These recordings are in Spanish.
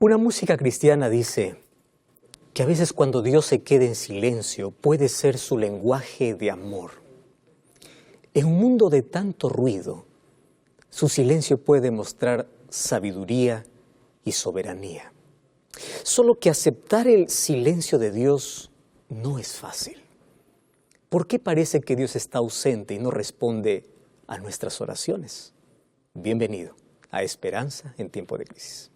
Una música cristiana dice que a veces cuando Dios se queda en silencio puede ser su lenguaje de amor. En un mundo de tanto ruido, su silencio puede mostrar sabiduría y soberanía. Solo que aceptar el silencio de Dios no es fácil. ¿Por qué parece que Dios está ausente y no responde a nuestras oraciones? Bienvenido a Esperanza en Tiempo de Crisis.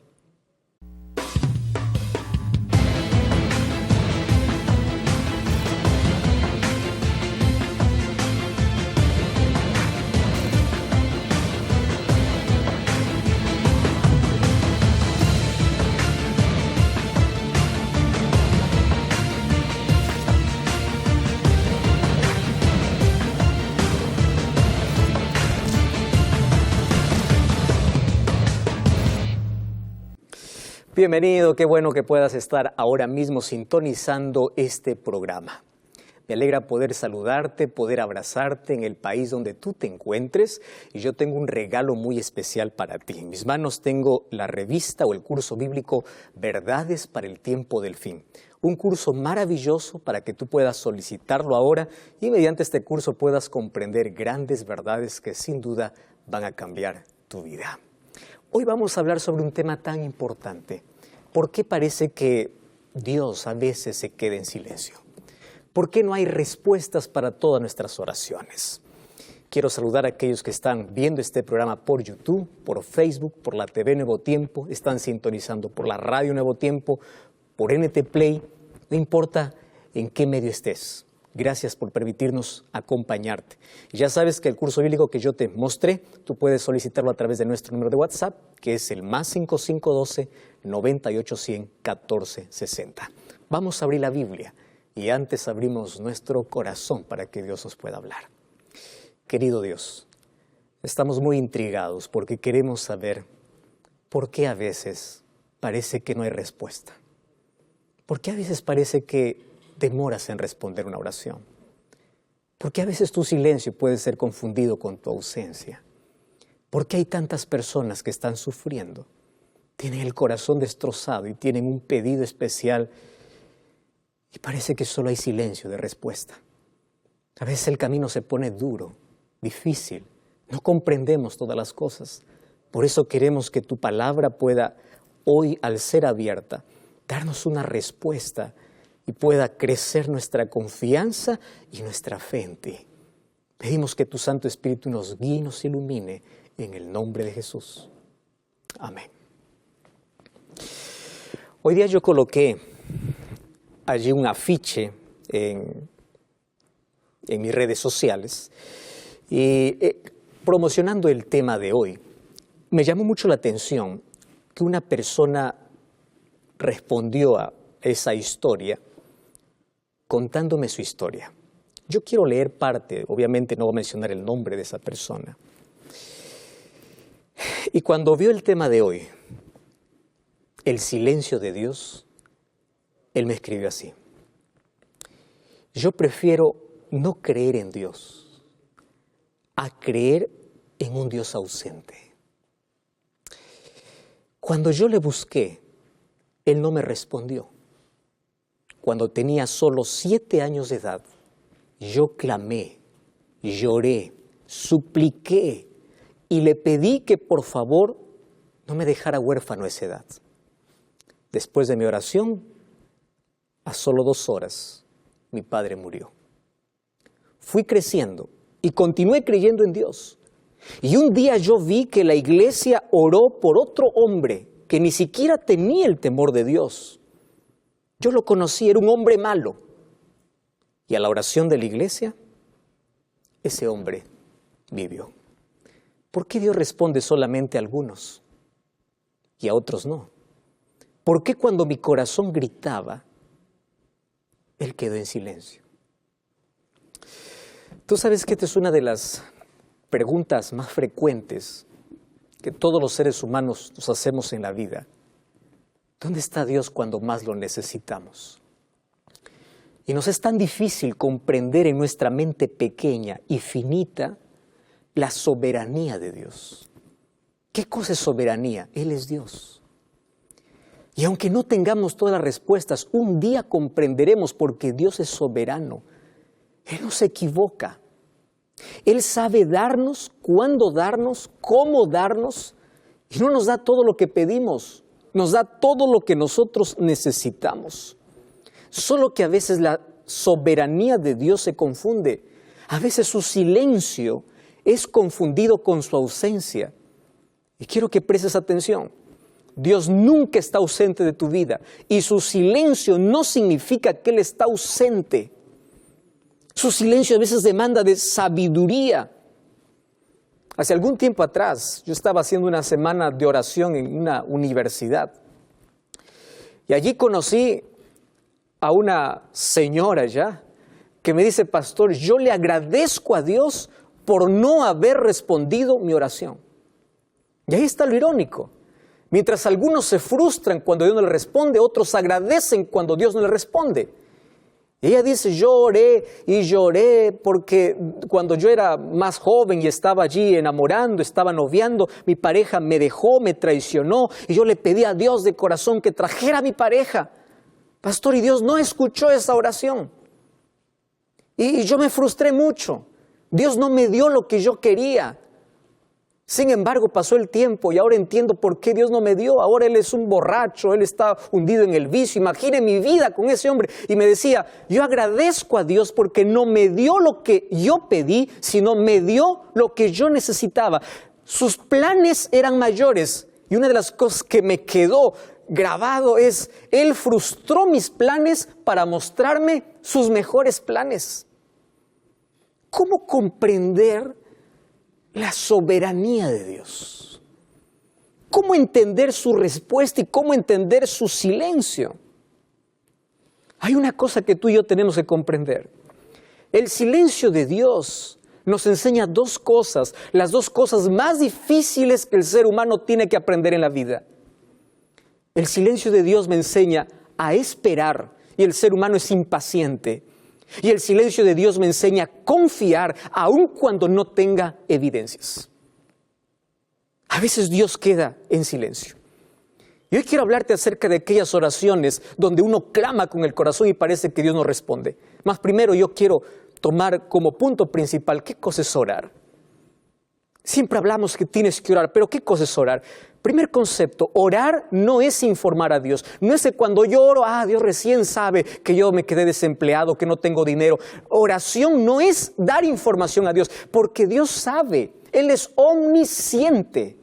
Bienvenido, qué bueno que puedas estar ahora mismo sintonizando este programa. Me alegra poder saludarte, poder abrazarte en el país donde tú te encuentres y yo tengo un regalo muy especial para ti. En mis manos tengo la revista o el curso bíblico Verdades para el Tiempo del Fin. Un curso maravilloso para que tú puedas solicitarlo ahora y mediante este curso puedas comprender grandes verdades que sin duda van a cambiar tu vida. Hoy vamos a hablar sobre un tema tan importante. ¿Por qué parece que Dios a veces se queda en silencio? ¿Por qué no hay respuestas para todas nuestras oraciones? Quiero saludar a aquellos que están viendo este programa por YouTube, por Facebook, por la TV Nuevo Tiempo, están sintonizando por la radio Nuevo Tiempo, por NT Play, no importa en qué medio estés. Gracias por permitirnos acompañarte. Y ya sabes que el curso bíblico que yo te mostré, tú puedes solicitarlo a través de nuestro número de WhatsApp, que es el +5512 9810 1460. Vamos a abrir la Biblia y antes abrimos nuestro corazón para que Dios nos pueda hablar. Querido Dios, estamos muy intrigados porque queremos saber por qué a veces parece que no hay respuesta. ¿Por qué a veces parece que demoras en responder una oración? Porque a veces tu silencio puede ser confundido con tu ausencia. Porque hay tantas personas que están sufriendo, tienen el corazón destrozado y tienen un pedido especial y parece que solo hay silencio de respuesta. A veces el camino se pone duro, difícil, no comprendemos todas las cosas. Por eso queremos que tu palabra pueda hoy, al ser abierta, darnos una respuesta y pueda crecer nuestra confianza y nuestra fe en ti. Pedimos que tu Santo Espíritu nos guíe y nos ilumine en el nombre de Jesús. Amén. Hoy día yo coloqué allí un afiche en mis redes sociales y promocionando el tema de hoy. Me llamó mucho la atención que una persona respondió a esa historia contándome su historia. Yo quiero leer parte, obviamente no voy a mencionar el nombre de esa persona. Y cuando vio el tema de hoy, el silencio de Dios, él me escribió así: yo prefiero no creer en Dios a creer en un Dios ausente. Cuando yo le busqué, él no me respondió. Cuando tenía solo 7 años de edad, yo clamé, lloré, supliqué y le pedí que por favor no me dejara huérfano a esa edad. Después de mi oración, a solo 2 horas, mi padre murió. Fui creciendo y continué creyendo en Dios. Y un día yo vi que la iglesia oró por otro hombre que ni siquiera tenía el temor de Dios. Yo lo conocí, era un hombre malo. Y a la oración de la iglesia, ese hombre vivió. ¿Por qué Dios responde solamente a algunos y a otros no? ¿Por qué cuando mi corazón gritaba, Él quedó en silencio? Tú sabes que esta es una de las preguntas más frecuentes que todos los seres humanos nos hacemos en la vida. ¿Dónde está Dios cuando más lo necesitamos? Y nos es tan difícil comprender en nuestra mente pequeña y finita la soberanía de Dios. ¿Qué cosa es soberanía? Él es Dios. Y aunque no tengamos todas las respuestas, un día comprenderemos porque Dios es soberano. Él no se equivoca. Él sabe darnos, cuándo darnos, cómo darnos, y no nos da todo lo que pedimos, nos da todo lo que nosotros necesitamos. Solo que a veces la soberanía de Dios se confunde. A veces su silencio es confundido con su ausencia. Y quiero que prestes atención. Dios nunca está ausente de tu vida y su silencio no significa que Él está ausente. Su silencio a veces demanda de sabiduría. Hace algún tiempo atrás yo estaba haciendo una semana de oración en una universidad y allí conocí a una señora ya que me dice: pastor, yo le agradezco a Dios por no haber respondido mi oración. Y ahí está lo irónico. Mientras algunos se frustran cuando Dios no les responde, otros agradecen cuando Dios no les responde. Y ella dice: yo oré y lloré porque cuando yo era más joven y estaba allí enamorando, estaba noviando, mi pareja me dejó, me traicionó y yo le pedí a Dios de corazón que trajera a mi pareja. Pastor, y Dios no escuchó esa oración. Y yo me frustré mucho. Dios no me dio lo que yo quería. Sin embargo, pasó el tiempo y ahora entiendo por qué Dios no me dio. Ahora él es un borracho, él está hundido en el vicio. Imagine mi vida con ese hombre. Y me decía: yo agradezco a Dios porque no me dio lo que yo pedí, sino me dio lo que yo necesitaba. Sus planes eran mayores. Y una de las cosas que me quedó grabado es: Él frustró mis planes para mostrarme sus mejores planes. ¿Cómo comprender la soberanía de Dios? ¿Cómo entender su respuesta y cómo entender su silencio? Hay una cosa que tú y yo tenemos que comprender. El silencio de Dios nos enseña dos cosas, las dos cosas más difíciles que el ser humano tiene que aprender en la vida. El silencio de Dios me enseña a esperar, y el ser humano es impaciente. Y el silencio de Dios me enseña a confiar aun cuando no tenga evidencias. A veces Dios queda en silencio. Y hoy quiero hablarte acerca de aquellas oraciones donde uno clama con el corazón y parece que Dios no responde. Más primero yo quiero tomar como punto principal, ¿qué cosa es orar? Siempre hablamos que tienes que orar, pero ¿qué cosa es orar? Primer concepto, orar no es informar a Dios. No es que cuando yo oro, Dios recién sabe que yo me quedé desempleado, que no tengo dinero. Oración no es dar información a Dios, porque Dios sabe, Él es omnisciente.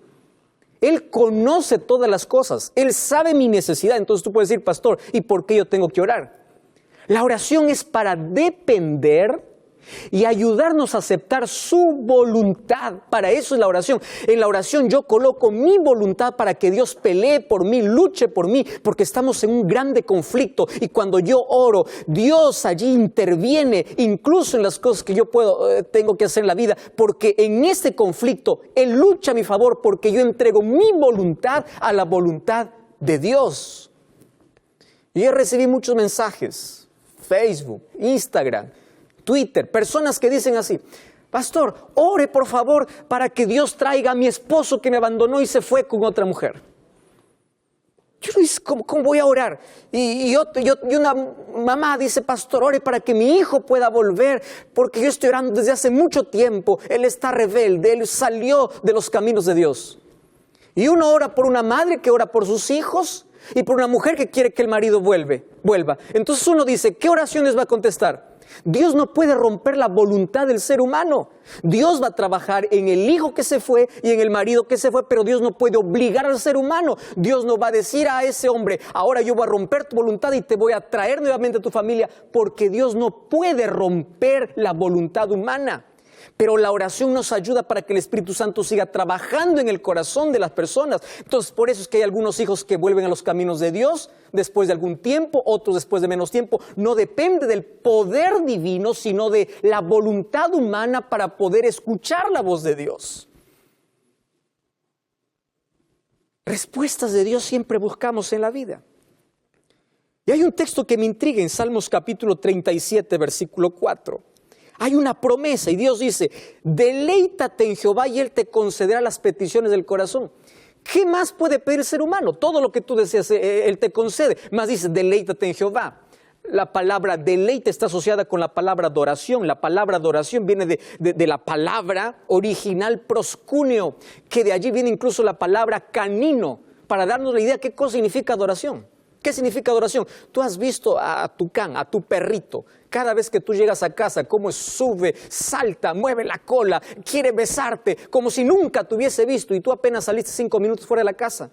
Él conoce todas las cosas, Él sabe mi necesidad. Entonces tú puedes decir: pastor, ¿y por qué yo tengo que orar? La oración es para depender y ayudarnos a aceptar su voluntad. Para eso es la oración. En la oración yo coloco mi voluntad para que Dios pelee por mí, luche por mí, porque estamos en un grande conflicto. Y cuando yo oro, Dios allí interviene, incluso en las cosas que yo tengo que hacer en la vida, porque en este conflicto Él lucha a mi favor, porque yo entrego mi voluntad a la voluntad de Dios. Y yo recibí muchos mensajes, Facebook, Instagram, Twitter, personas que dicen así: pastor, ore por favor para que Dios traiga a mi esposo que me abandonó y se fue con otra mujer. Yo le dije: ¿cómo voy a orar? Y una mamá dice: pastor, ore para que mi hijo pueda volver, porque yo estoy orando desde hace mucho tiempo, él está rebelde, él salió de los caminos de Dios. Y uno ora por una madre que ora por sus hijos y por una mujer que quiere que el marido vuelva. Entonces uno dice: ¿qué oraciones va a contestar? Dios no puede romper la voluntad del ser humano. Dios va a trabajar en el hijo que se fue y en el marido que se fue, pero Dios no puede obligar al ser humano. Dios no va a decir a ese hombre: ahora yo voy a romper tu voluntad y te voy a traer nuevamente a tu familia, porque Dios no puede romper la voluntad humana. Pero la oración nos ayuda para que el Espíritu Santo siga trabajando en el corazón de las personas. Entonces, por eso es que hay algunos hijos que vuelven a los caminos de Dios después de algún tiempo, otros después de menos tiempo. No depende del poder divino, sino de la voluntad humana para poder escuchar la voz de Dios. Respuestas de Dios siempre buscamos en la vida. Y hay un texto que me intriga en Salmos capítulo 37, versículo 4. Hay una promesa y Dios dice: deleítate en Jehová y Él te concederá las peticiones del corazón. ¿Qué más puede pedir el ser humano? Todo lo que tú deseas, Él te concede. Más dice, deleítate en Jehová. La palabra deleite está asociada con la palabra adoración. La palabra adoración viene de la palabra original proscuneo, que de allí viene incluso la palabra canino, para darnos la idea de qué cosa significa adoración. ¿Qué significa adoración? Tú has visto a tu can, a tu perrito, cada vez que tú llegas a casa, cómo sube, salta, mueve la cola, quiere besarte, como si nunca te hubiese visto y tú apenas saliste 5 minutos fuera de la casa.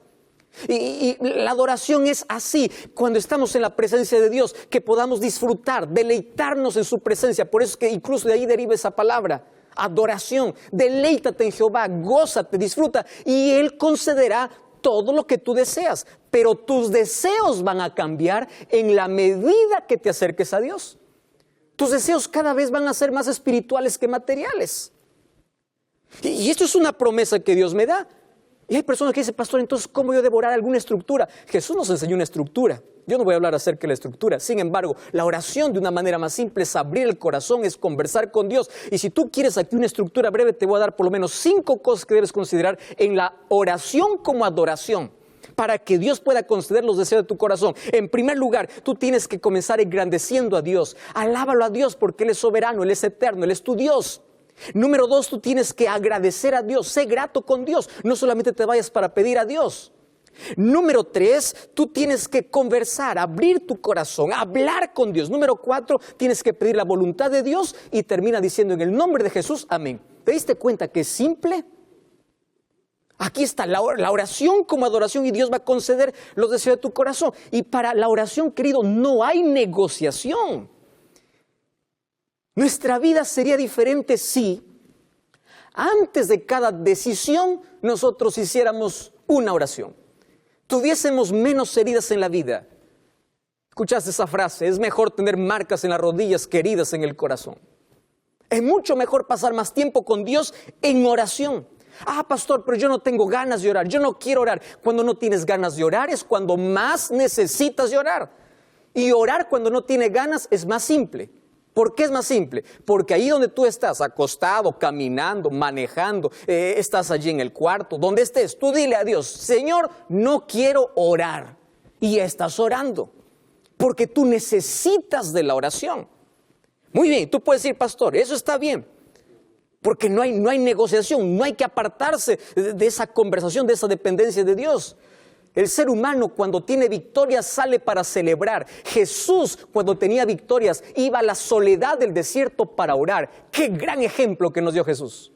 Y la adoración es así, cuando estamos en la presencia de Dios, que podamos disfrutar, deleitarnos en su presencia. Por eso es que incluso de ahí deriva esa palabra, adoración. Deleítate en Jehová, gózate, disfruta, y Él concederá todo lo que tú deseas. Pero tus deseos van a cambiar en la medida que te acerques a Dios. Tus deseos cada vez van a ser más espirituales que materiales. Y esto es una promesa que Dios me da. Y hay personas que dicen, pastor, entonces, ¿cómo yo devorar alguna estructura? Jesús nos enseñó una estructura. Yo no voy a hablar acerca de la estructura. Sin embargo, la oración de una manera más simple es abrir el corazón, es conversar con Dios. Y si tú quieres aquí una estructura breve, te voy a dar por lo menos 5 cosas que debes considerar en la oración como adoración, para que Dios pueda conceder los deseos de tu corazón. En primer lugar, tú tienes que comenzar engrandeciendo a Dios. Alábalo a Dios porque Él es soberano, Él es eterno, Él es tu Dios. Número 2, tú tienes que agradecer a Dios, sé grato con Dios, no solamente te vayas para pedir a Dios. Número 3, tú tienes que conversar, abrir tu corazón, hablar con Dios. Número 4, tienes que pedir la voluntad de Dios y termina diciendo en el nombre de Jesús, amén. ¿Te diste cuenta que es simple? Aquí está la oración como adoración y Dios va a conceder los deseos de tu corazón. Y para la oración, querido, no hay negociación. Nuestra vida sería diferente si antes de cada decisión nosotros hiciéramos una oración. Tuviésemos menos heridas en la vida. ¿Escuchaste esa frase? Es mejor tener marcas en las rodillas que heridas en el corazón. Es mucho mejor pasar más tiempo con Dios en oración. Ah, pastor, pero yo no tengo ganas de orar, yo no quiero orar. Cuando no tienes ganas de orar es cuando más necesitas de orar. Y orar cuando no tienes ganas es más simple. ¿Por qué es más simple? Porque ahí donde tú estás, acostado, caminando, manejando, estás allí en el cuarto, donde estés, tú dile a Dios, Señor, no quiero orar. Y ya estás orando, porque tú necesitas de la oración. Muy bien, tú puedes decir, pastor, eso está bien, porque no hay negociación, no hay que apartarse de esa conversación, de esa dependencia de Dios. El ser humano cuando tiene victorias sale para celebrar. Jesús cuando tenía victorias iba a la soledad del desierto para orar. ¡Qué gran ejemplo que nos dio Jesús!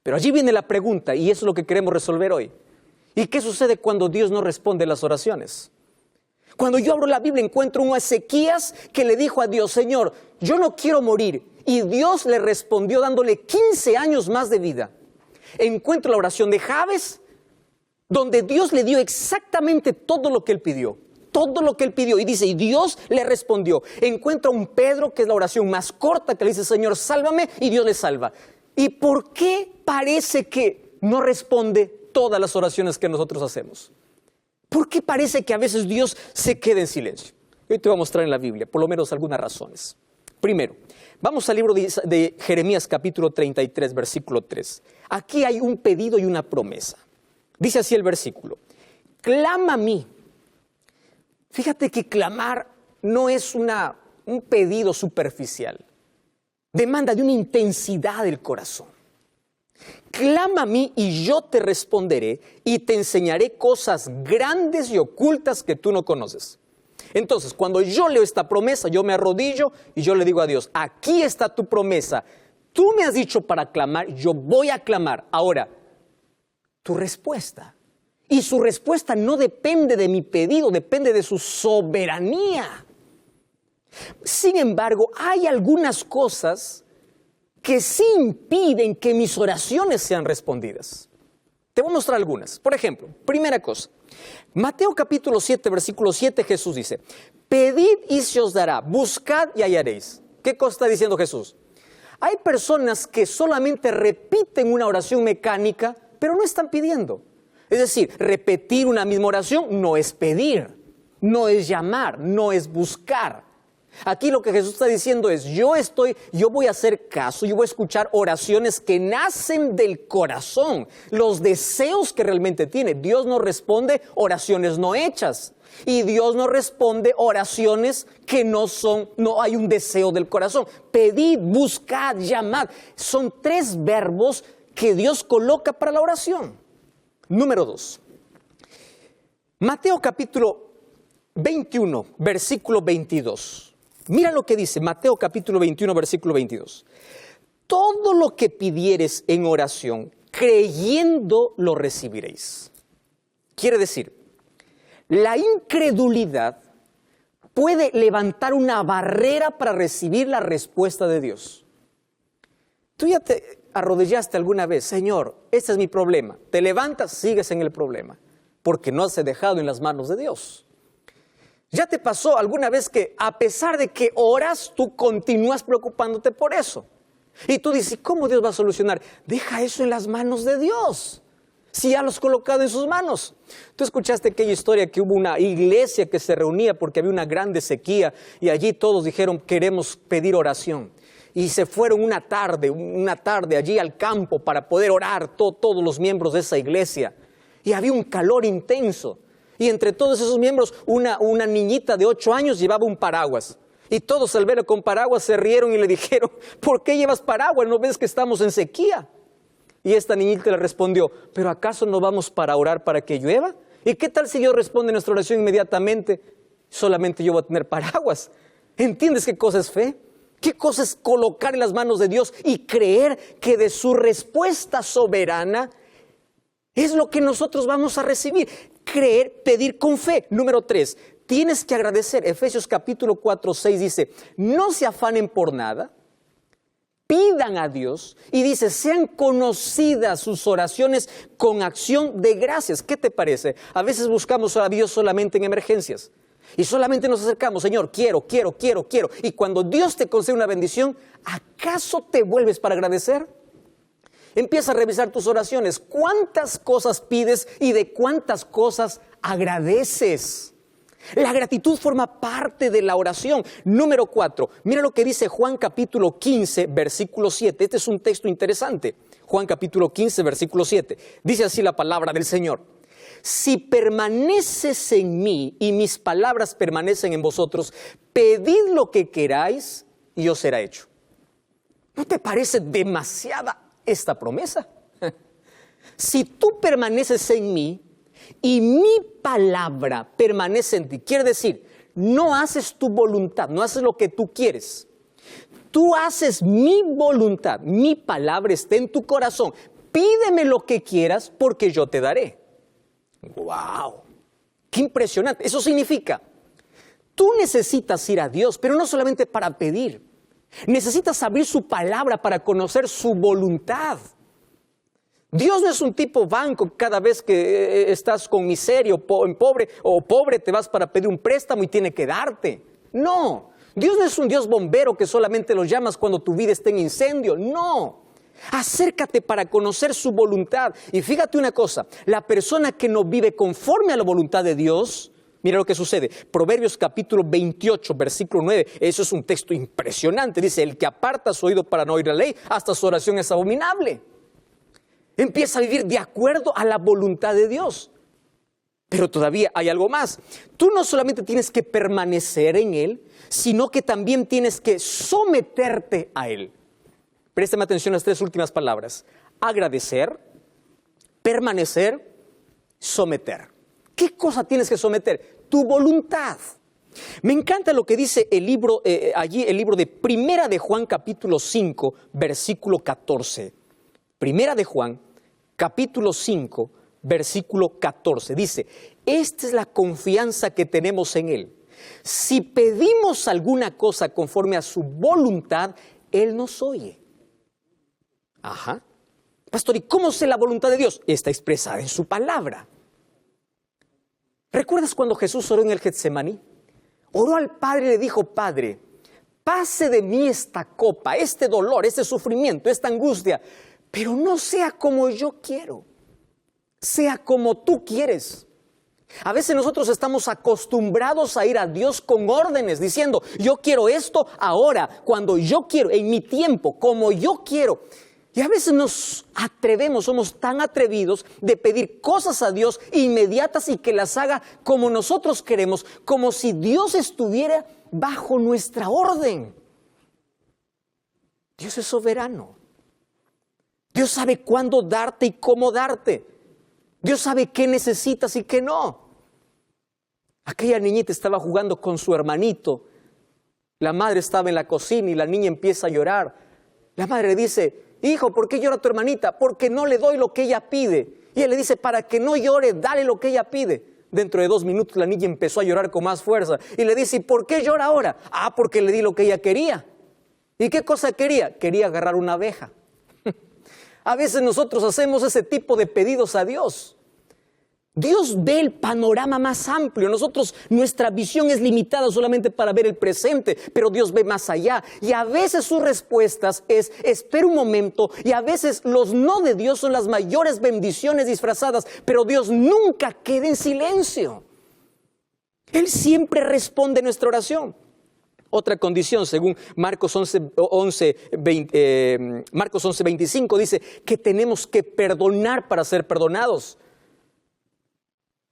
Pero allí viene la pregunta y eso es lo que queremos resolver hoy. ¿Y qué sucede cuando Dios no responde las oraciones? Cuando yo abro la Biblia encuentro un Ezequías que le dijo a Dios, Señor, yo no quiero morir. Y Dios le respondió dándole 15 años más de vida. Encuentro la oración de Jabes, donde Dios le dio exactamente todo lo que él pidió. Todo lo que él pidió. Y dice, y Dios le respondió. Encuentra un Pedro, que es la oración más corta, que le dice, Señor, sálvame, y Dios le salva. ¿Y por qué parece que no responde todas las oraciones que nosotros hacemos? ¿Por qué parece que a veces Dios se queda en silencio? Hoy te voy a mostrar en la Biblia, por lo menos algunas razones. Primero, vamos al libro de Jeremías capítulo 33, versículo 3. Aquí hay un pedido y una promesa. Dice así el versículo, clama a mí. Fíjate que clamar no es un pedido superficial. Demanda de una intensidad del corazón. Clama a mí y yo te responderé y te enseñaré cosas grandes y ocultas que tú no conoces. Entonces, cuando yo leo esta promesa, yo me arrodillo y yo le digo a Dios, aquí está tu promesa. Tú me has dicho para clamar, yo voy a clamar. Ahora, tu respuesta. Y su respuesta no depende de mi pedido, depende de su soberanía. Sin embargo, hay algunas cosas que sí impiden que mis oraciones sean respondidas. Te voy a mostrar algunas. Por ejemplo, primera cosa, Mateo capítulo 7, versículo 7, Jesús dice, pedid y se os dará, buscad y hallaréis. ¿Qué cosa está diciendo Jesús? Hay personas que solamente repiten una oración mecánica, pero no están pidiendo. Es decir, repetir una misma oración no es pedir, no es llamar, no es buscar. Aquí lo que Jesús está diciendo es, yo voy a hacer caso, yo voy a escuchar oraciones que nacen del corazón, los deseos que realmente tiene. Dios no responde oraciones no hechas. Y Dios no responde oraciones que no hay un deseo del corazón. Pedid, buscad, llamad. Son 3 verbos que Dios coloca para la oración. Número 2. Mateo capítulo 21, versículo 22. Mira lo que dice Mateo capítulo 21, versículo 22. Todo lo que pidieres en oración, creyendo lo recibiréis. Quiere decir, la incredulidad puede levantar una barrera para recibir la respuesta de Dios. Tú ya te arrodillaste alguna vez, Señor, este es mi problema. Te levantas, sigues en el problema, porque no has dejado en las manos de Dios. ¿Ya te pasó alguna vez que a pesar de que oras, tú continúas preocupándote por eso? Y tú dices, ¿cómo Dios va a solucionar? Deja eso en las manos de Dios, si ya lo has colocado en sus manos. Tú escuchaste aquella historia que hubo una iglesia que se reunía porque había una grande sequía y allí todos dijeron, queremos pedir oración. Y se fueron una tarde allí al campo para poder orar todos los miembros de esa iglesia. Y había un calor intenso. Y entre todos esos miembros, una niñita de 8 años llevaba un paraguas. Y todos al verlo con paraguas se rieron y le dijeron, ¿por qué llevas paraguas? ¿No ves que estamos en sequía? Y esta niñita le respondió, ¿pero acaso no vamos para orar para que llueva? ¿Y qué tal si Dios responde a nuestra oración inmediatamente? Solamente yo voy a tener paraguas. ¿Entiendes qué cosa es fe? ¿Qué cosa es colocar en las manos de Dios y creer que de su respuesta soberana es lo que nosotros vamos a recibir? Creer, pedir con fe. Número 3, tienes que agradecer. Efesios capítulo 4, 6 dice, no se afanen por nada, pidan a Dios y dice, sean conocidas sus oraciones con acción de gracias. ¿Qué te parece? A veces buscamos a Dios solamente en emergencias y solamente nos acercamos, Señor, quiero. Y cuando Dios te concede una bendición, ¿acaso te vuelves para agradecer? Empieza a revisar tus oraciones. ¿Cuántas cosas pides y de cuántas cosas agradeces? La gratitud forma parte de la oración. Número 4. Mira lo que dice Juan capítulo 15, versículo 7. Este es un texto interesante. Juan capítulo 15, versículo 7. Dice así la palabra del Señor. Si permaneces en mí y mis palabras permanecen en vosotros, pedid lo que queráis y os será hecho. ¿No te parece demasiada esta promesa? Si tú permaneces en mí y mi palabra permanece en ti, quiere decir, no haces tu voluntad, no haces lo que tú quieres. Tú haces mi voluntad, mi palabra está en tu corazón. Pídeme lo que quieras porque yo te daré. ¡Wow! ¡Qué impresionante! Eso significa, tú necesitas ir a Dios, pero no solamente para pedir. Necesitas abrir su palabra para conocer su voluntad. Dios no es un tipo banco, cada vez que estás con miseria o pobre te vas para pedir un préstamo y tiene que darte. No, Dios no es un Dios bombero que solamente lo llamas cuando tu vida está en incendio. No, acércate para conocer su voluntad. Y fíjate una cosa, la persona que no vive conforme a la voluntad de Dios, mira lo que sucede. Proverbios capítulo 28, versículo 9. Eso es un texto impresionante. Dice, el que aparta su oído para no oír la ley, hasta su oración es abominable. Empieza a vivir de acuerdo a la voluntad de Dios. Pero todavía hay algo más. Tú no solamente tienes que permanecer en Él, sino que también tienes que someterte a Él. Préstame atención a las 3 últimas palabras. Agradecer, permanecer, someter. ¿Qué cosa tienes que someter? Tu voluntad. Me encanta lo que dice el libro de Primera de Juan capítulo 5, versículo 14. Primera de Juan capítulo 5, versículo 14. Dice, esta es la confianza que tenemos en Él. Si pedimos alguna cosa conforme a su voluntad, Él nos oye. Ajá. Pastor, ¿y cómo sé la voluntad de Dios? Está expresada en su palabra. ¿Recuerdas cuando Jesús oró en el Getsemaní? Oró al Padre y le dijo, Padre, pase de mí esta copa, este dolor, este sufrimiento, esta angustia, pero no sea como yo quiero, sea como tú quieres. A veces nosotros estamos acostumbrados a ir a Dios con órdenes, diciendo, yo quiero esto ahora, cuando yo quiero, en mi tiempo, como yo quiero. Y a veces nos atrevemos, somos tan atrevidos de pedir cosas a Dios inmediatas y que las haga como nosotros queremos, como si Dios estuviera bajo nuestra orden. Dios es soberano. Dios sabe cuándo darte y cómo darte. Dios sabe qué necesitas y qué no. Aquella niñita estaba jugando con su hermanito. La madre estaba en la cocina y la niña empieza a llorar. La madre le dice, hijo, ¿por qué llora tu hermanita? Porque no le doy lo que ella pide. Y él le dice, para que no llore, dale lo que ella pide. Dentro de 2 minutos la niña empezó a llorar con más fuerza. Y le dice, ¿y por qué llora ahora? Ah, porque le di lo que ella quería. ¿Y qué cosa quería? Quería agarrar una abeja. A veces nosotros hacemos ese tipo de pedidos a Dios. Dios ve el panorama más amplio. Nuestra visión es limitada solamente para ver el presente, pero Dios ve más allá. Y a veces sus respuestas es, espera un momento, y a veces los no de Dios son las mayores bendiciones disfrazadas, pero Dios nunca queda en silencio. Él siempre responde nuestra oración. Otra condición, según Marcos 11:25, dice que tenemos que perdonar para ser perdonados.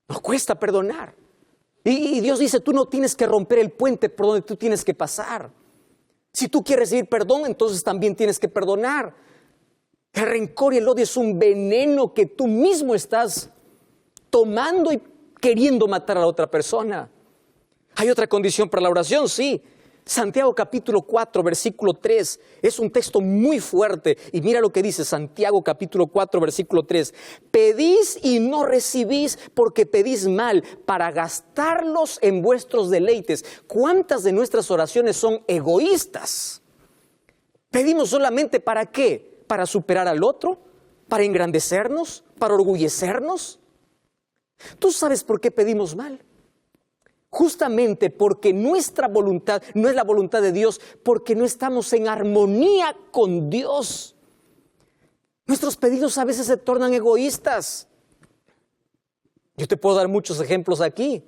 Nos cuesta perdonar. Y Dios dice, tú no tienes que romper el puente por donde tú tienes que pasar. Si tú quieres recibir perdón, entonces también tienes que perdonar. El rencor y el odio es un veneno que tú mismo estás tomando y queriendo matar a la otra persona. Hay otra condición para la oración, sí. Santiago capítulo 4, versículo 3, es un texto muy fuerte. Y mira lo que dice Santiago capítulo 4, versículo 3. Pedís y no recibís porque pedís mal para gastarlos en vuestros deleites. ¿Cuántas de nuestras oraciones son egoístas? ¿Pedimos solamente para qué? ¿Para superar al otro? ¿Para engrandecernos? ¿Para orgullecernos? ¿Tú sabes por qué pedimos mal? Justamente porque nuestra voluntad no es la voluntad de Dios, porque no estamos en armonía con Dios. Nuestros pedidos a veces se tornan egoístas. Yo te puedo dar muchos ejemplos aquí.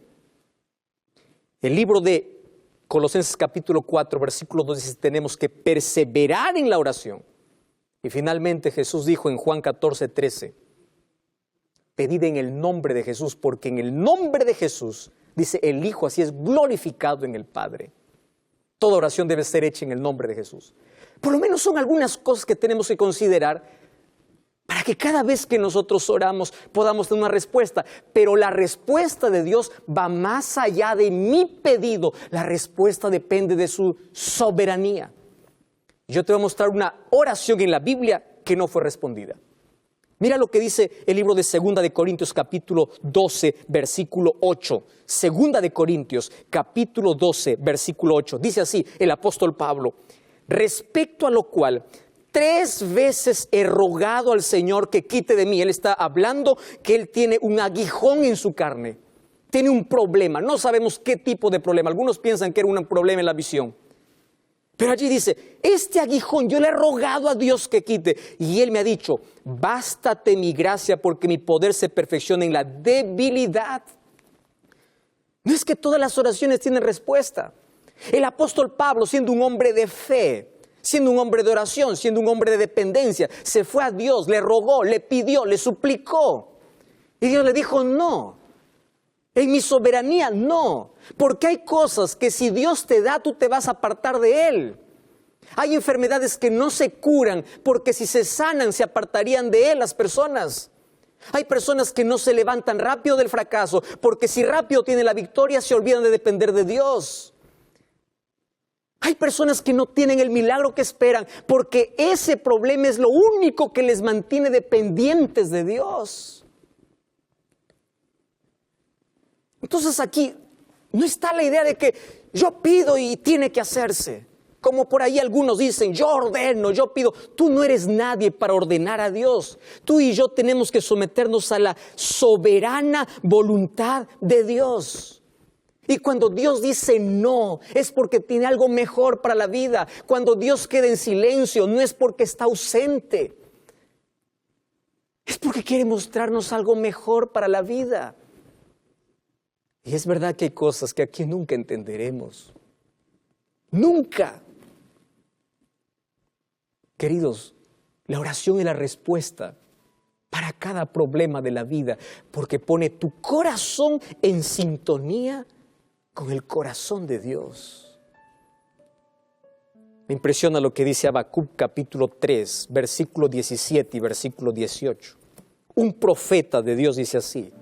El libro de Colosenses capítulo 4, versículo 2 dice, tenemos que perseverar en la oración. Y finalmente Jesús dijo en Juan 14, 13, pedid en el nombre de Jesús, porque en el nombre de Jesús, dice el Hijo, así es glorificado en el Padre. Toda oración debe ser hecha en el nombre de Jesús. Por lo menos son algunas cosas que tenemos que considerar para que cada vez que nosotros oramos podamos tener una respuesta. Pero la respuesta de Dios va más allá de mi pedido. La respuesta depende de su soberanía. Yo te voy a mostrar una oración en la Biblia que no fue respondida. Mira lo que dice el libro de 2 de Corintios capítulo 12, versículo 8. 2 de Corintios capítulo 12, versículo 8. Dice así el apóstol Pablo, respecto a lo cual 3 veces he rogado al Señor que quite de mí. Él está hablando que él tiene un aguijón en su carne. Tiene un problema. No sabemos qué tipo de problema. Algunos piensan que era un problema en la visión. Pero allí dice, este aguijón yo le he rogado a Dios que quite. Y Él me ha dicho, bástate mi gracia porque mi poder se perfecciona en la debilidad. No es que todas las oraciones tienen respuesta. El apóstol Pablo, siendo un hombre de fe, siendo un hombre de oración, siendo un hombre de dependencia, se fue a Dios, le rogó, le pidió, le suplicó. Y Dios le dijo, no. En mi soberanía, no. Porque hay cosas que si Dios te da, tú te vas a apartar de Él. Hay enfermedades que no se curan porque si se sanan, se apartarían de Él las personas. Hay personas que no se levantan rápido del fracaso porque si rápido tienen la victoria, se olvidan de depender de Dios. Hay personas que no tienen el milagro que esperan porque ese problema es lo único que les mantiene dependientes de Dios. Entonces aquí no está la idea de que yo pido y tiene que hacerse. Como por ahí algunos dicen, yo ordeno, yo pido. Tú no eres nadie para ordenar a Dios. Tú y yo tenemos que someternos a la soberana voluntad de Dios. Y cuando Dios dice no, es porque tiene algo mejor para la vida. Cuando Dios queda en silencio, no es porque está ausente. Es porque quiere mostrarnos algo mejor para la vida. Y es verdad que hay cosas que aquí nunca entenderemos. Nunca. Queridos, la oración es la respuesta para cada problema de la vida, porque pone tu corazón en sintonía con el corazón de Dios. Me impresiona lo que dice Habacuc capítulo 3, versículo 17 y versículo 18. Un profeta de Dios dice así: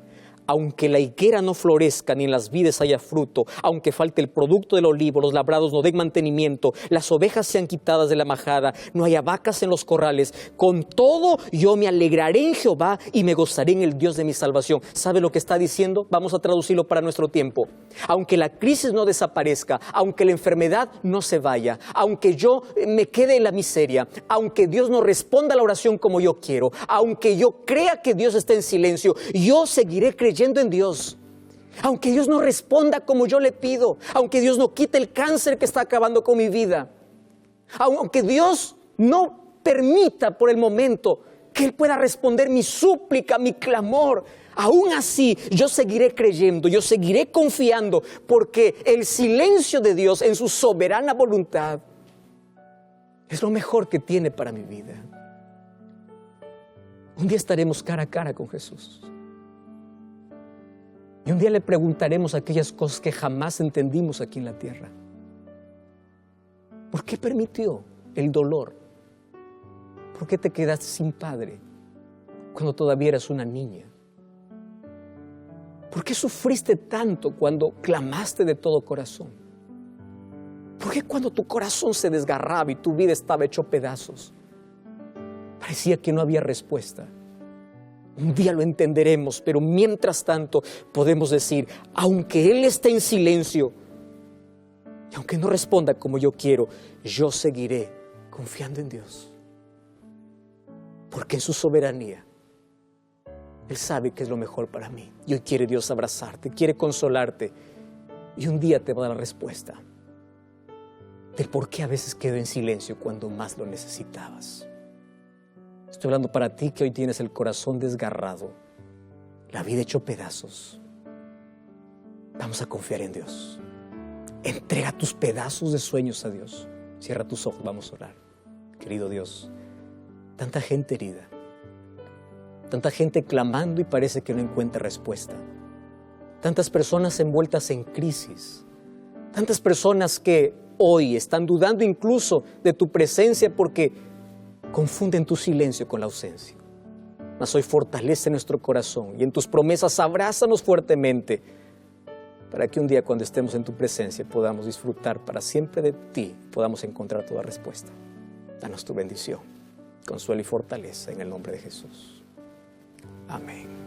aunque la higuera no florezca ni en las vides haya fruto, aunque falte el producto del olivo, los labrados no den mantenimiento, las ovejas sean quitadas de la majada, no haya vacas en los corrales, con todo yo me alegraré en Jehová y me gozaré en el Dios de mi salvación. ¿Sabe lo que está diciendo? Vamos a traducirlo para nuestro tiempo. Aunque la crisis no desaparezca, aunque la enfermedad no se vaya, aunque yo me quede en la miseria, aunque Dios no responda a la oración como yo quiero, aunque yo crea que Dios está en silencio, yo seguiré creyendo en Dios. Aunque Dios no responda como yo le pido, aunque Dios no quite el cáncer que está acabando con mi vida, aunque Dios no permita por el momento que Él pueda responder mi súplica, mi clamor, aún así yo seguiré creyendo, yo seguiré confiando, porque el silencio de Dios en su soberana voluntad es lo mejor que tiene para mi vida. Un día estaremos cara a cara con Jesús. Y un día le preguntaremos aquellas cosas que jamás entendimos aquí en la tierra. ¿Por qué permitió el dolor? ¿Por qué te quedaste sin padre cuando todavía eras una niña? ¿Por qué sufriste tanto cuando clamaste de todo corazón? ¿Por qué cuando tu corazón se desgarraba y tu vida estaba hecho pedazos, parecía que no había respuesta? Un día lo entenderemos, pero mientras tanto podemos decir, aunque Él esté en silencio y aunque no responda como yo quiero, yo seguiré confiando en Dios. Porque en su soberanía Él sabe que es lo mejor para mí. Y hoy quiere Dios abrazarte, quiere consolarte. Y un día te va a dar la respuesta del por qué a veces quedo en silencio cuando más lo necesitabas. Estoy hablando para ti que hoy tienes el corazón desgarrado, la vida hecho pedazos. Vamos a confiar en Dios. Entrega tus pedazos de sueños a Dios. Cierra tus ojos, vamos a orar. Querido Dios, tanta gente herida, tanta gente clamando y parece que no encuentra respuesta. Tantas personas envueltas en crisis, tantas personas que hoy están dudando incluso de tu presencia porque confunden tu silencio con la ausencia. Mas hoy fortalece nuestro corazón y en tus promesas abrázanos fuertemente para que un día cuando estemos en tu presencia podamos disfrutar para siempre de ti, podamos encontrar toda respuesta. Danos tu bendición, consuelo y fortaleza en el nombre de Jesús. Amén.